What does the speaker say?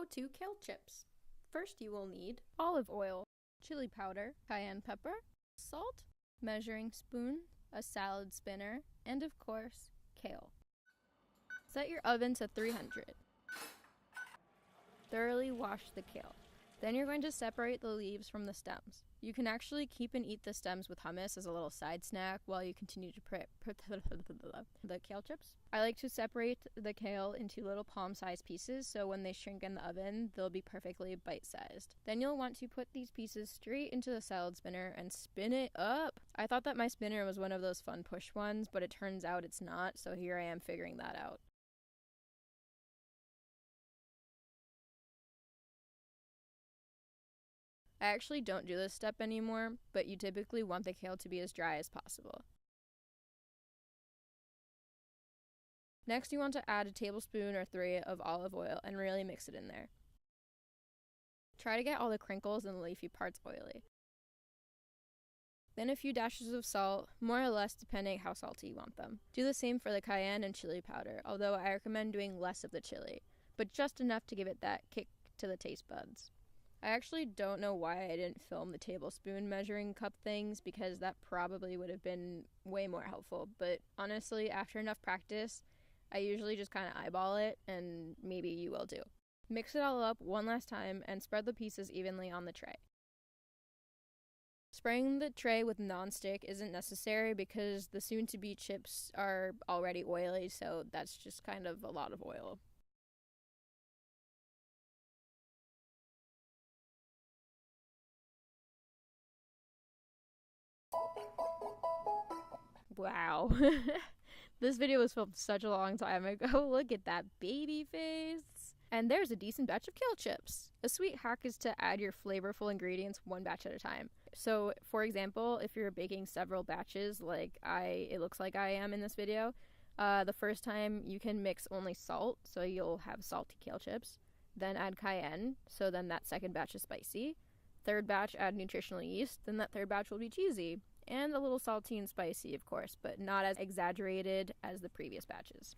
How to kale chips. First you will need olive oil, chili powder, cayenne pepper, salt, measuring spoon, a salad spinner, and of course, kale. Set your oven to 300. Thoroughly wash the kale. Then you're going to separate the leaves from the stems. You can actually keep and eat the stems with hummus as a little side snack while you continue to prep the kale chips. I like to separate the kale into little palm-sized pieces so when they shrink in the oven, they'll be perfectly bite-sized. Then you'll want to put these pieces straight into the salad spinner and spin it up. I thought that my spinner was one of those fun push ones, but it turns out it's not, so here I am figuring that out. I actually don't do this step anymore, but you typically want the kale to be as dry as possible. Next, you want to add a tablespoon or 3 of olive oil and really mix it in there. Try to get all the crinkles and leafy parts oily. Then a few dashes of salt, more or less depending how salty you want them. Do the same for the cayenne and chili powder, although I recommend doing less of the chili, but just enough to give it that kick to the taste buds. I actually don't know why I didn't film the tablespoon measuring cup things because that probably would have been way more helpful, but honestly, after enough practice, I usually just kind of eyeball it, and maybe you will do. Mix it all up one last time and spread the pieces evenly on the tray. Spraying the tray with nonstick isn't necessary because the soon-to-be chips are already oily, so that's just kind of a lot of oil. Wow. This video was filmed such a long time ago. Look at that baby face. And there's a decent batch of kale chips. A sweet hack is to add your flavorful ingredients one batch at a time. So, for example, if you're baking several batches like it looks like I am in this video, the first time you can mix only salt, so you'll have salty kale chips. Then add cayenne, so then that second batch is spicy. Third batch, add nutritional yeast, then that third batch will be cheesy. And a little salty and spicy, of course, but not as exaggerated as the previous batches.